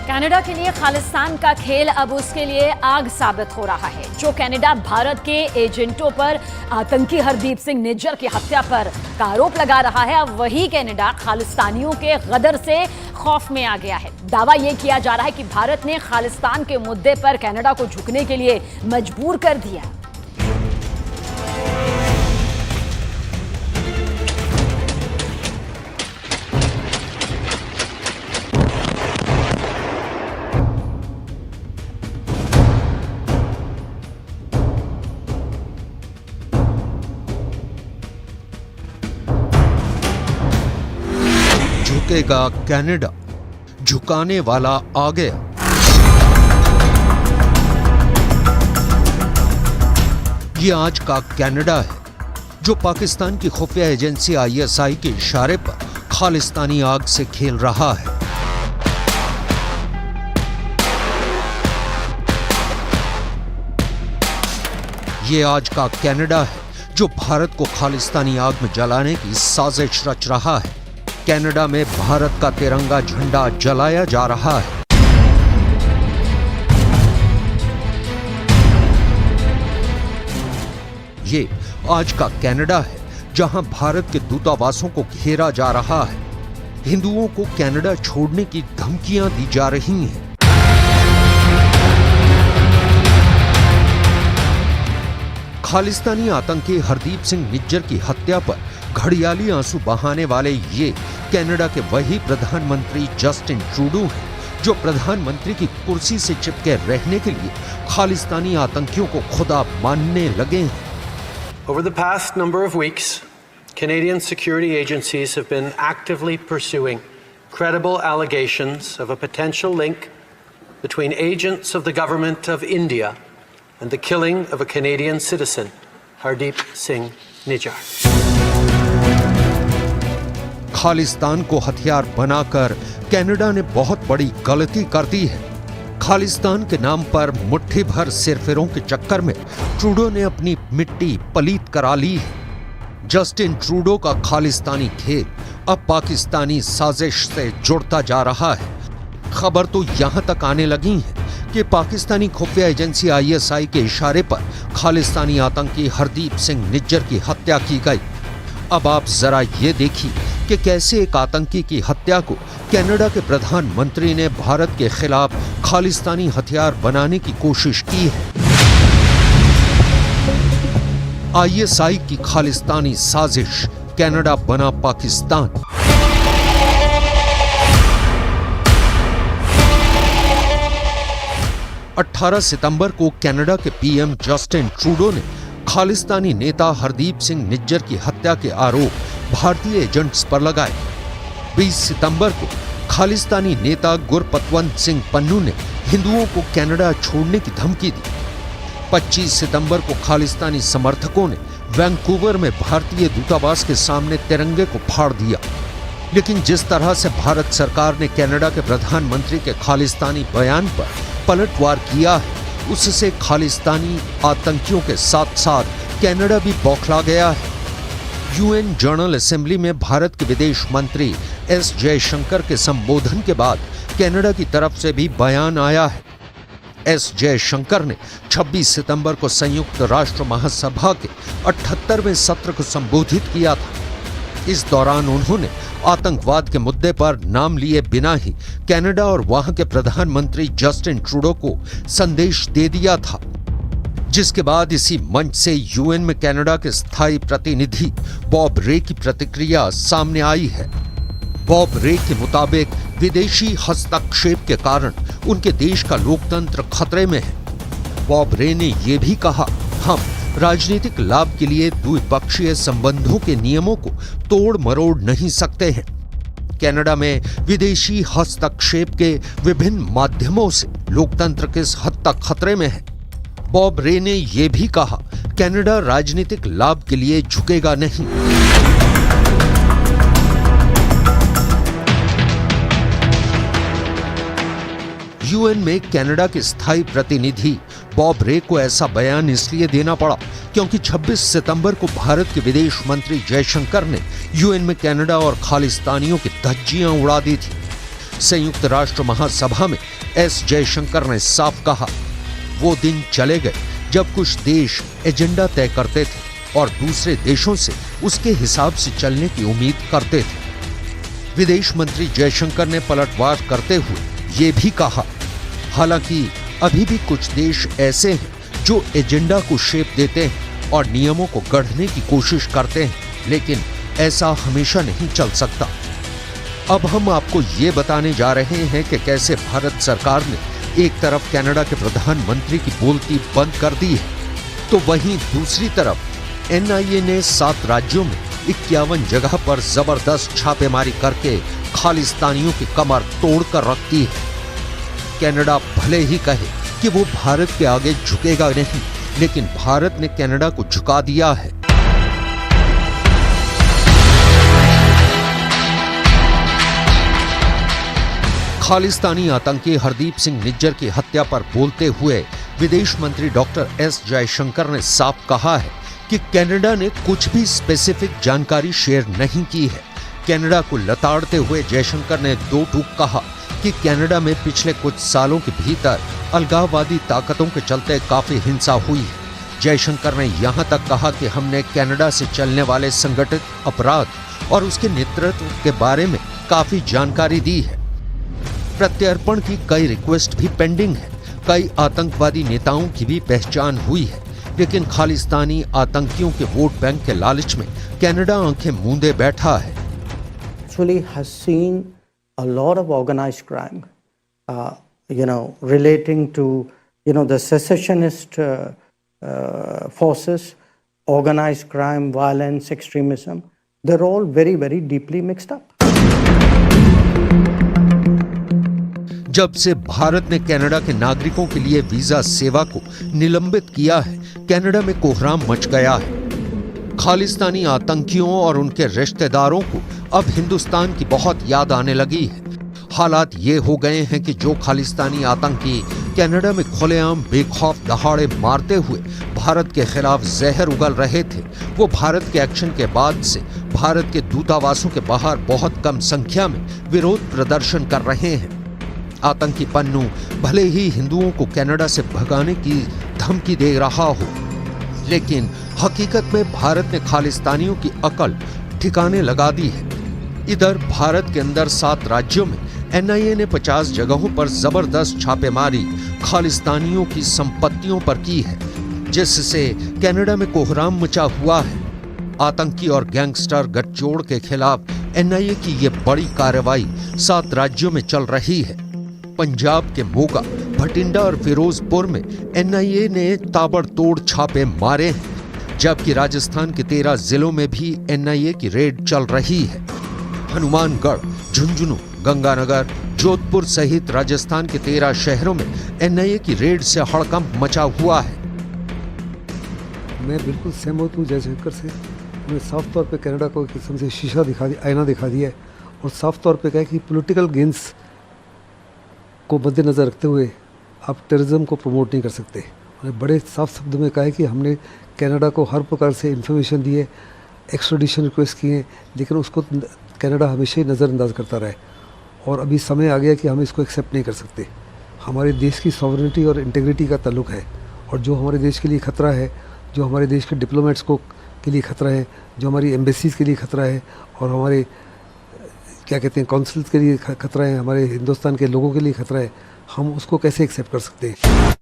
Canada के लिए खालिस्तान का खेल अब उसके लिए आग साबित हो रहा है। जो कनाडा भारत के एजेंटों पर आतंकी हरदीप सिंह निज्जर की हत्या पर आरोप लगा रहा है, अब वही कनाडा खालिस्तानियों के गदर से खौफ में आ गया है। दावा यह किया जा रहा है कि भारत ने खालिस्तान के मुद्दे पर कनाडा को झुकने के लिए मजबूर कर दिया। झुकेगा कनाडा, झुकाने वाला आ गया। ये आज का कनाडा है जो पाकिस्तान की खुफिया एजेंसी ISI के इशारे पर खालिस्तानी आग से खेल रहा है। ये आज का कनाडा है जो भारत को खालिस्तानी आग में जलाने की साजिश रच रहा है। कनाडा में भारत का तिरंगा झंडा जलाया जा रहा है। ये आज का कनाडा है जहां भारत के दूतावासों को घेरा जा रहा है। हिंदुओं को कनाडा छोड़ने की धमकियां दी जा रही हैं। खालिस्तानी आतंकी हरदीप सिंह निज्जर की हत्या पर घड़ियाली आंसू बहाने वाले ये कनाडा के वही प्रधानमंत्री जस्टिन ट्रूडो हैं जो प्रधानमंत्री की कुर्सी से चिपके रहने के लिए खालिस्तानी आतंकियों को खुदा मानने लगे हैं। Over the past number of weeks, Canadian security agencies have been actively pursuing credible allegations of a potential link between agents of the government of India and the killing of a Canadian citizen, Hardeep Singh Nijjar. Khalistan को हथियार बनाकर Canada ने बहुत बड़ी गलती कर दी है। खालिस्तान के नाम पर मुट्ठी भर सिरफिरों के चक्कर में ट्रूडो ने अपनी मिट्टी पलीत करा ली है। जस्टिन ट्रूडो का खालिस्तानी खेल अब पाकिस्तानी साजिश से जुड़ता जा रहा है। खबर तो यहां तक आने लगी है कि पाकिस्तानी खुफिया एजेंसी ISI के इशारे पर खालिस्तानी आतंकी हरदीप सिंह निज्जर की हत्या की गई। अब आप जरा ये देखिए कि कैसे एक आतंकी की हत्या को कनाडा के प्रधानमंत्री ने भारत के खिलाफ खालिस्तानी हथियार बनाने की कोशिश की है। ISI की खालिस्तानी साजिश, कनाडा बना पाकिस्तान। अठारह सितंबर को कनाडा के PM जस्टिन ट्रूडो ने खालिस्तानी नेता हरदीप सिंह निज्जर की हत्या के आरोप भारतीय एजेंट्स पर लगाए। 20 सितंबर को खालिस्तानी नेता गुरपतवंत सिंह पन्नू ने हिंदुओं को कनाडा छोड़ने की धमकी दी। 25 सितंबर को खालिस्तानी समर्थकों ने वैंकूवर में भारतीय दूतावास के सामने तिरंगे को फाड़ दिया। लेकिन जिस तरह से भारत सरकार ने कनाडा के प्रधानमंत्री के खालिस्तानी बयान पर पलटवार किया है, उससे खालिस्तानी आतंकियों के साथ साथ कनाडा भी बौखला गया है। UN जनरल असेंबली में भारत के विदेश मंत्री S जयशंकर के संबोधन के बाद कनाडा की तरफ से भी बयान आया है। S जयशंकर ने 26 सितंबर को संयुक्त राष्ट्र महासभा के 78वें सत्र को संबोधित किया था। इस दौरान उन्होंने आतंकवाद के मुद्दे पर नाम लिए बिना ही कनाडा और वहां के प्रधानमंत्री जस्टिन ट्रूडो को संदेश दे दिया था, जिसके बाद इसी मंच से UN में कनाडा के स्थायी प्रतिनिधि बॉब रे की प्रतिक्रिया सामने आई है। बॉब रे के मुताबिक विदेशी हस्तक्षेप के कारण उनके देश का लोकतंत्र खतरे में है। बॉब रे ने यह भी कहा, हम राजनीतिक लाभ के लिए द्विपक्षीय संबंधों के नियमों को तोड़ मरोड़ नहीं सकते हैं। कनाडा में विदेशी हस्तक्षेप के विभिन्न माध्यमों से लोकतंत्र किस हद तक खतरे में है। बॉब रे ने यह भी कहा, कनाडा राजनीतिक लाभ के लिए झुकेगा नहीं। UN में कनाडा के स्थायी प्रतिनिधि बॉब रे को ऐसा बयान इसलिए देना पड़ा क्योंकि 26 सितंबर को भारत के विदेश मंत्री जयशंकर ने UN में कनाडा और खालिस्तानियों की धज्जियां उड़ा दी थी। संयुक्त राष्ट्र महासभा में एस जयशंकर ने साफ कहा, वो दिन चले गए जब कुछ देश एजेंडा तय करते थे और दूसरे देशों से उसके हिसाब से चलने की उम्मीद करते थे। विदेश मंत्री जयशंकर ने पलटवार करते हुए ये भी कहा, हालांकि अभी भी कुछ देश ऐसे हैं जो एजेंडा को शेप देते हैं और नियमों को गढ़ने की कोशिश करते हैं, लेकिन ऐसा हमेशा नहीं चल सकता। अब हम आपको ये बताने जा रहे हैं कि कैसे भारत सरकार ने एक तरफ कनाडा के प्रधानमंत्री की बोलती बंद कर दी है, तो वहीं दूसरी तरफ एनआईए ने 7 राज्यों में 51 जगह पर जबरदस्त छापेमारी करके खालिस्तानियों की कमर तोड़कर रख दी है। कनाडा भले ही कहे कि वो भारत के आगे झुकेगा नहीं, लेकिन भारत ने कनाडा को झुका दिया है। खालिस्तानी आतंकी हरदीप सिंह निज्जर की हत्या पर बोलते हुए विदेश मंत्री डॉक्टर एस जयशंकर ने साफ कहा है कि कनाडा ने कुछ भी स्पेसिफिक जानकारी शेयर नहीं की है। कनाडा को लताड़ते हुए जयशंकर ने 2 टूक कहा कि कनाडा में पिछले कुछ सालों के भीतर अलगाववादी ताकतों के चलते काफी हिंसा हुई है। जयशंकर ने यहां तक कहा कि हमने कनाडा से चलने वाले संगठित अपराध और उसके नेतृत्व के बारे में काफी जानकारी दी है। प्रत्यर्पण की कई रिक्वेस्ट भी पेंडिंग है। कई आतंकवादी नेताओं की भी पहचान हुई है, लेकिन खालिस्तानी आतंकियों के वोट बैंक के लालच में कनाडा आंखें मूंदे बैठा है। Actually has seen a lot of organized crime, relating to, the secessionist forces, organized crime, violence, extremism. They're all very, very deeply mixed up. जब से भारत ने कनाडा के नागरिकों के लिए वीजा सेवा को निलंबित किया है, कनाडा में कोहराम मच गया है। खालिस्तानी आतंकियों और उनके रिश्तेदारों को अब हिंदुस्तान की बहुत याद आने लगी है। हालात ये हो गए हैं कि जो खालिस्तानी आतंकी कनाडा में खुलेआम बेखौफ दहाड़े मारते हुए भारत के खिलाफ जहर उगल रहे थे, वो भारत के एक्शन के बाद से भारत के दूतावासों के बाहर बहुत कम संख्या में विरोध प्रदर्शन कर रहे हैं। आतंकी पन्नू भले ही हिंदुओं को कनाडा से भगाने की धमकी दे रहा हो, लेकिन हकीकत में भारत ने खालिस्तानियों की अकल ठिकाने लगा दी है। इधर भारत के अंदर 7 राज्यों में एनआईए ने 50 जगहों पर जबरदस्त छापेमारी खालिस्तानियों की संपत्तियों पर की है, जिससे कनाडा में कोहराम मचा हुआ है। आतंकी और गैंगस्टर गठजोड़ के खिलाफ एनआईए की ये बड़ी कार्रवाई 7 राज्यों में चल रही है। पंजाब के मोगा, भटिंडा और फिरोजपुर में एनआईए ने ताबड़तोड़ छापे मारे हैं, जबकि राजस्थान के 13 जिलों में भी एनआईए की रेड चल रही है। हनुमानगढ़, झुंझुनू, गंगानगर, जोधपुर सहित राजस्थान के 13 शहरों में एनआईए की रेड से हड़कंप मचा हुआ है। मैं बिल्कुल सहमत हूँ जयशंकर से। उन्होंने साफ तौर पे कनाडा को एक किस्म से शीशा दिखा दिया, आईना दिखा दिया है, और साफ तौर पे कहा कि पॉलिटिकल गेन्स को मद्देनज़र रखते हुए आप टेररिज्म को प्रमोट नहीं कर सकते। उन्होंने बड़े साफ शब्दों में कहा है कि हमने कनाडा को हर प्रकार से इंफॉर्मेशन दी है, एक्स्ट्राडिशन रिक्वेस्ट किए हैं, लेकिन उसको कनाडा हमेशा ही नज़रअंदाज करता रहा है। और अभी समय आ गया कि हम इसको एक्सेप्ट नहीं कर सकते। हमारे देश की सॉवरेनिटी और इंटीग्रिटी का ताल्लुक है, और जो हमारे देश के लिए खतरा है, जो हमारे देश के डिप्लोमेट्स को के लिए खतरा है, जो हमारी एम्बेसीज के लिए खतरा है, और हमारे क्या कहते हैं कौंसल्स के लिए खतरा है, हमारे हिंदुस्तान के लोगों के लिए खतरा है, हम उसको कैसे एक्सेप्ट कर सकते हैं।